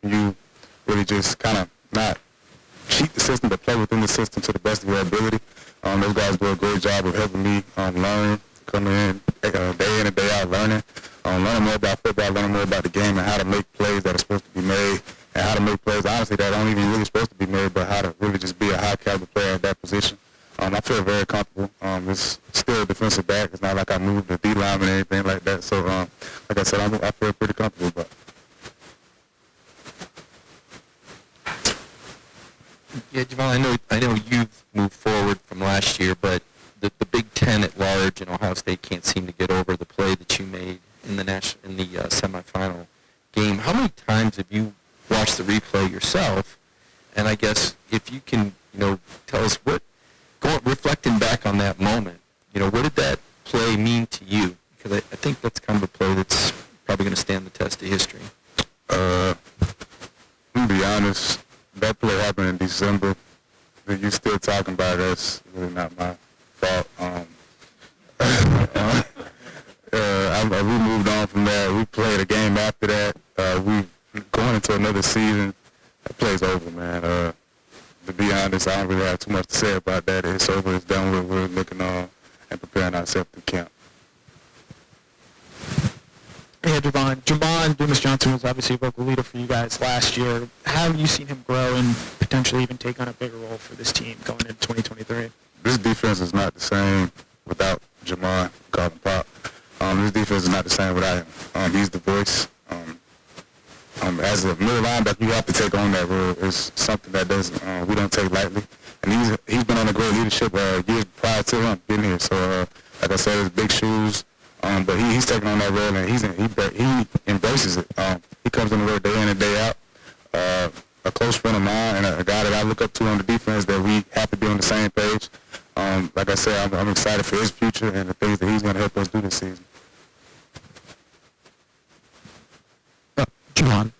you really just kind of not cheat the system, but play within the system to the best of your ability. Those guys do a great job of helping me learn, coming in and day out, learning more about football, learning more about the game and how to make plays that are supposed to be made, and how to make plays, honestly, that aren't even really supposed to be made, but how to really just be a high-caliber player at that position. I feel very comfortable. It's still a defensive back. It's not like I moved the D lineman or anything like that. So, like I said, I feel pretty comfortable about it. Yeah, Javon, I know you've moved forward from last year, but the Big Ten at large and Ohio State can't seem to get over the play that you made in the semifinal game. How many times have you watched the replay yourself? And I guess if you can, tell us reflecting back on that moment, what did that play mean to you? Because I think that's kind of a play that's probably going to stand the test of history. To be honest, that play happened in December. That you still talking about, that's really not my fault. We moved on from that. We played a game after that. We going into another season. That play's over, man. To be honest, I don't really have too much to say about that. It's over. It's done with. We're looking on and preparing ourselves to camp. Yeah, Javon Dumas Johnson was obviously a vocal leader for you guys last year. How have you seen him grow and potentially even take on a bigger role for this team going into 2023? This defense is not the same without Javon, Carlton Pop. This defense is not the same without him. He's the voice. As a middle linebacker, you have to take on that role. It's something that we don't take lightly. And he's been on a great leadership years prior to him getting here. So, like I said, it's big shoes. But he's taking on that role, and he embraces it. He comes in the work day in and day out. A close friend of mine and a guy that I look up to on the defense, that we have to be on the same page. Like I said, I'm excited for his future and the things that he's going to help us do this season. Javon,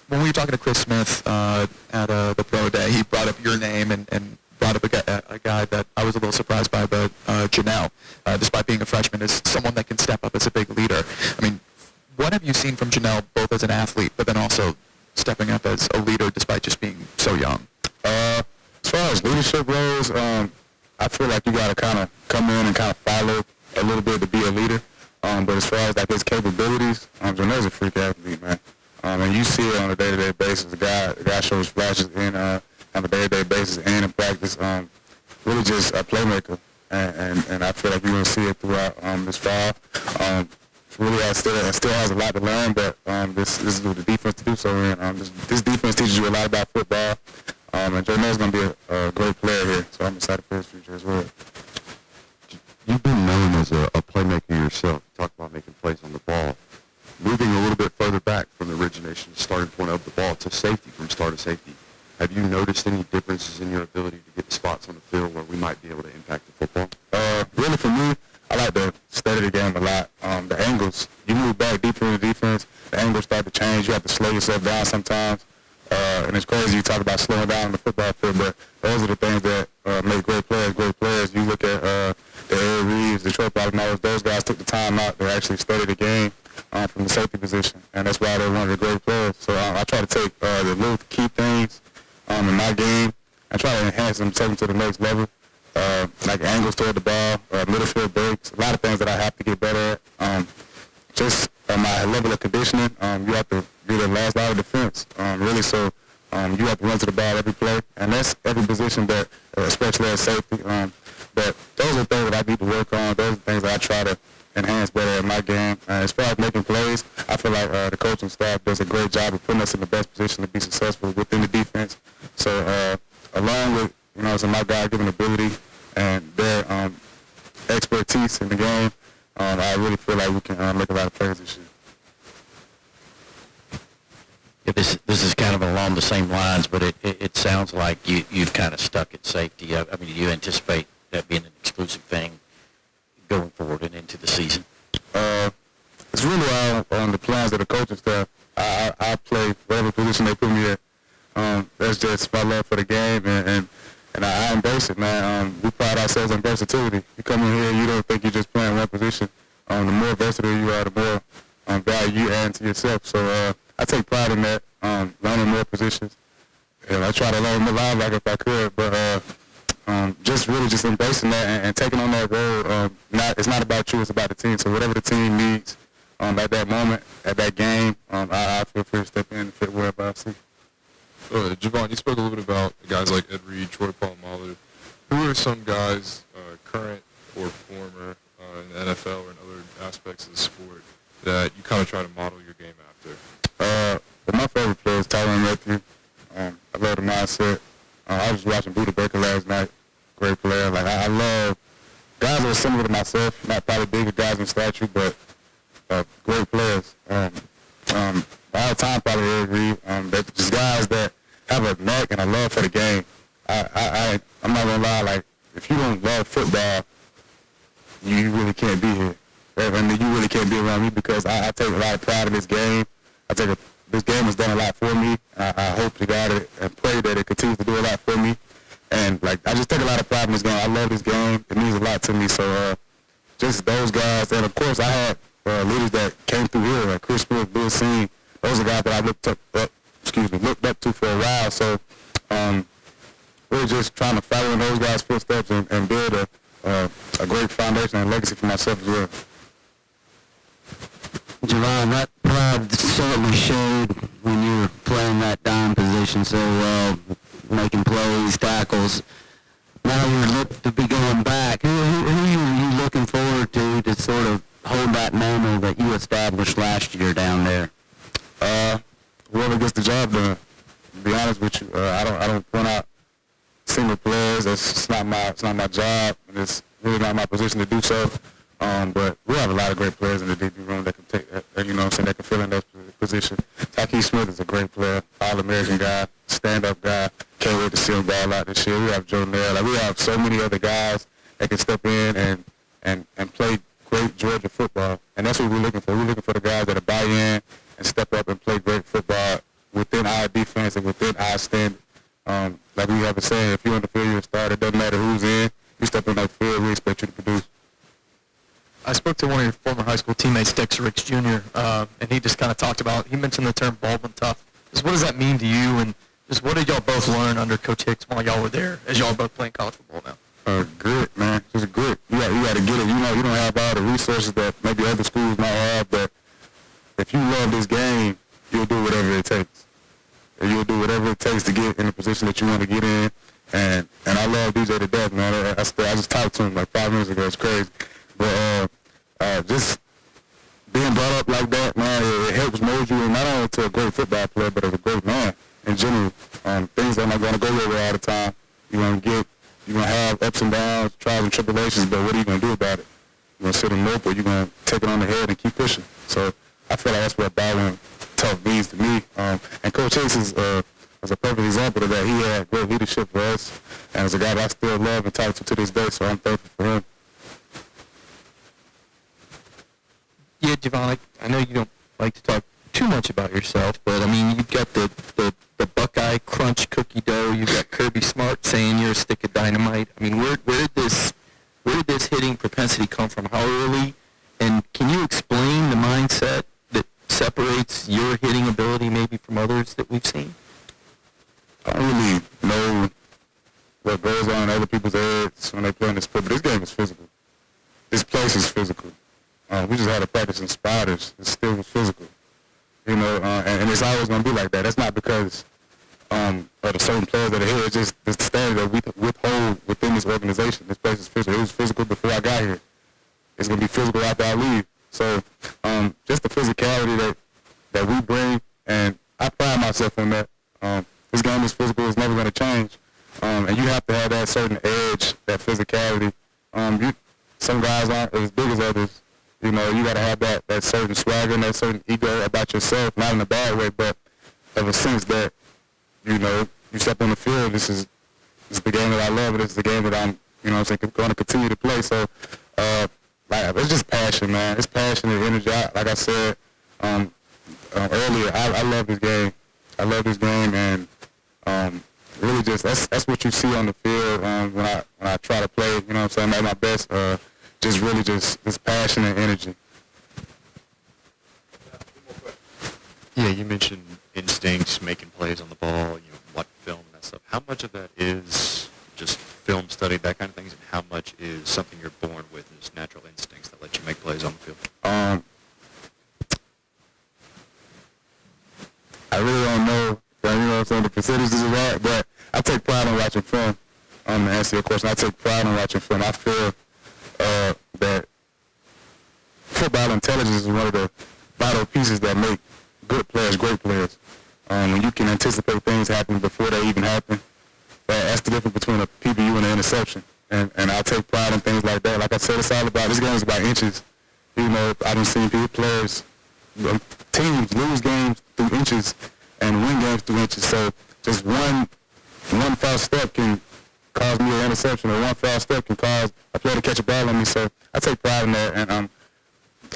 when we were talking to Chris Smith at the Pro Day, he brought up your name and brought up a guy that I was a little surprised by, but Janelle, despite being a freshman, is someone that can step up as a big leader. I mean, what have you seen from Janelle, both as an athlete, but then also stepping up as a leader despite just being so young? As far as leadership goes, I feel like you got to kind of come in and kind of follow a little bit to be a leader. But as far as like his capabilities, Janelle's a freak athlete, man. And you see it on a day-to-day basis. The guy shows flashes on a day-to-day basis and in practice. Really just a playmaker, and I feel like you're going to see it throughout this fall. Really still has a lot to learn, but this is what the defense to do so. This defense teaches you a lot about football, and Janelle's going to be a great player here, so I'm excited for his future as well. You've been known as a playmaker yourself. You talk about making plays on the ball. Moving a little bit further back from the origination, starting point of the ball to safety, from start to safety, have you noticed any differences in your ability to get spots on the field where we might be able to impact the football? Really, for me, I like to study the game a lot. The angles, you move back deeper in the defense, the angles start to change. You have to slow yourself down sometimes. And it's crazy you talk about slowing down on the football field, but those are the things that make great players. You look at the Eric Reeves, Detroit Bottom, those guys took the time out to actually study the game from the safety position, and that's why they're one of the great players. So I try to take the little key things in my game and try to enhance them, take them to the next level, like angles toward the ball, middle field breaks, a lot of things that I have to get better at. Just my level of conditioning, you have to be the last line of defense, really. So you have to run to the ball every play, and that's every position, but especially at safety. But those are things that I need to work on. Those are things that I try to enhance better in my game. As far as making plays, I feel like the coaching staff does a great job of putting us in the best position to be successful within the defense. So along with, so my God-given ability and their expertise in the game, I really feel like we can make a lot of plays this year. Yeah, this is kind of along the same lines, but it sounds like you've kind of stuck at safety. I mean, do you anticipate that being an exclusive thing going forward and into the season? It's really all on the plans of the coaching staff. I play whatever position they put me in. That's just my love for the game, and I embrace it, man. We pride ourselves on versatility. You come in here, you don't think you're just playing one position. The more versatile you are, the more value you add to yourself. So I I take pride in that, learning more positions. And I try to learn more linebacker if I could, but just really just embracing that and taking on that role. It's not about you, it's about the team. So whatever the team needs at that moment, at that game, I feel free to step in and fit wherever I see. Javon, you spoke a little bit about guys like Ed Reed, Troy Polamalu. Who are some guys, current or former, in the NFL or in other aspects of the sport that you kind of try to model your game after? But my favorite player is Tyrann Mathieu. I love the mindset. I was watching Buda Baker last night. Great player. Like I love guys that are similar to myself, not probably bigger guys in stature, but great players. All time probably Ed Reed. They're just guys that have a knack and a love for the game. I'm not gonna lie. Like if you don't love football, you really can't be here. I mean, you really can't be around me because I take a lot of pride in this game. This game has done a lot for me. I hope to God and pray that it continues to do a lot for me. And like I just take a lot of pride in this game. I love this game. It means a lot to me. So just those guys, and of course I had leaders that came through here, like Chris Brooks, Bill Seen. Those are guys that I looked up to for a while. So we're just trying to follow in those guys' footsteps and build a great foundation and legacy for myself as well. Javon, that pride certainly showed when you were playing that dime position so well, making plays, tackles. Now you look to be going back. Who are you looking forward to sort of hold that mantle that you established last year down there? Whoever gets the job done. To be honest with you, I don't point out single players. It's not my job, and it's really not my position to do so. But we have a lot of great players in the DB room that can take, that can fill in that position. Taki Smith is a great player, All-American guy, stand-up guy. Can't wait to see him ball out this year. We have Joe Nair. Like, we have so many other guys that can step in and play great Georgia football. And that's what we're looking for. We're looking for the guys that buy in and step up and play great football within our defense and within our standard. Like we have a saying, if you're on the field, you're a starter. It doesn't matter who's in. You step on that field, we expect you to produce. I spoke to one of your former high school teammates, Dexter Ricks Jr., and he just kind of talked about, he mentioned the term Baldwin tough. Just what does that mean to you, and just what did y'all both learn under Coach Hicks while y'all were there, as y'all are both playing college football now? Grit, man. Just grit. You got to get it. You don't have all the resources that maybe other schools might have, but if you love this game, you'll do whatever it takes. And you'll do whatever it takes to get in the position that you want to get in. And I love DJ to death, man. I just talked to him like 5 minutes ago. It's crazy. But just being brought up like that, man, it helps mold you not only to a great football player, but as a great man in general. Things are not going to go your way all the time. You're going to have ups and downs, trials and tribulations, but what are you going to do about it? You're going to sit and mope, or you're going to take it on the head and keep pushing. So I feel like that's what Baldwin tough means to me. And Coach Hicks is a perfect example of that. He had great leadership for us, and as a guy that I still love and talk to this day, so I'm thankful for him. Yeah, Javon, I know you don't like to talk too much about yourself, but I mean, you've got the Buckeye Crunch cookie dough. You've got Kirby Smart saying you're a stick of dynamite. I mean, where did this hitting propensity come from? How early? And can you explain the mindset that separates your hitting ability maybe from others that we've seen? I don't really know what goes on in other people's heads when they play in this sport, but this game is physical. This place is physical. We just had to practice in spotters. It still was physical. And it's always going to be like that. That's not because of the certain players that are here. It's just the standard that we withhold within this organization. This place is physical. It was physical before I got here. It's going to be physical after I leave. So just the physicality that we bring, and I pride myself on that. This game is physical. It's never going to change. And you have to have that certain edge, that physicality. Some guys aren't as big as others. You got to have that certain swagger and that certain ego about yourself, not in a bad way, but of a sense that, you step on the field, this is the game that I love, and this is the game that I'm, going to continue to play. So, it's just passion, man. It's passion and energy. Like I said earlier, I love this game. I love this game, and really just that's what you see on the field when I try to play, at my best. Just really just this passion and energy. Yeah, Yeah, you mentioned instincts, making plays on the ball, what film and that stuff. How much of that is just film study, that kind of things, and how much is something you're born with and just natural instincts that let you make plays on the field? I really don't know, the percentages of that, but I take pride in watching film. To answer your question, I take pride in watching film. I feel that football intelligence is one of the vital pieces that make good players great players. When you can anticipate things happening before they even happen, that's the difference between a PBU and an interception. And I take pride in things like that. Like I said, this game is about inches. I've seen players, teams lose games through inches and win games through inches. So just one false step can cause me an interception, or one false step can cause a player to catch a ball on me. So I take pride in that, and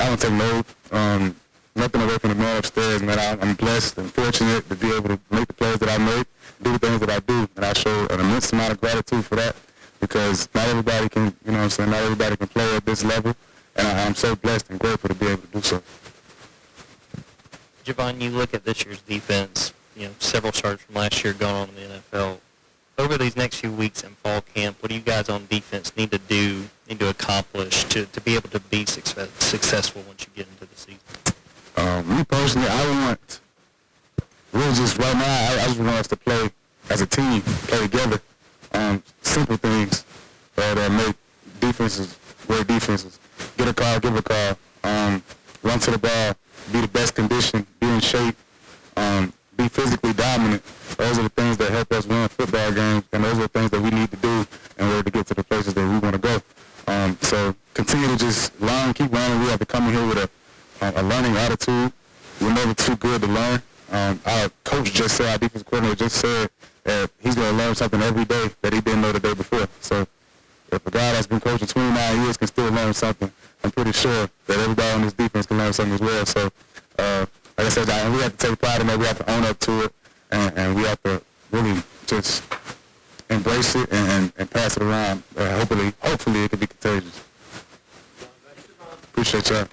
I don't take nothing away from the man upstairs, man. I'm blessed and fortunate to be able to make the plays that I make, do the things that I do, and I show an immense amount of gratitude for that, because not everybody can, not everybody can play at this level, and I'm so blessed and grateful to be able to do so. Javon, you look at this year's defense, several starters from last year going on in the NFL. Over these next few weeks in fall camp, what do you guys on defense need to do, need to accomplish to be able to be successful once you get into the season? Me personally, I just want us to play as a team, play together. Simple things that make defenses great defenses. Get a call, give a call. Run to the ball, be the best condition, be in shape, be physically dominant. Those are the things that help us win football games, and those are the things that we need to do in order to get to the places that we want to go. So continue to just learn, keep learning. We have to come in here with a learning attitude. We're never too good to learn. Our coach just said, our defense coordinator just said that he's going to learn something every day that he didn't know the day before. So if a guy that's been coaching 29 years can still learn something, I'm pretty sure that everybody on this defense can learn something as well. So like I said, we have to take pride in that. We have to own up to it, and we have to really just embrace it and pass it around. Hopefully it can be contagious. Appreciate y'all.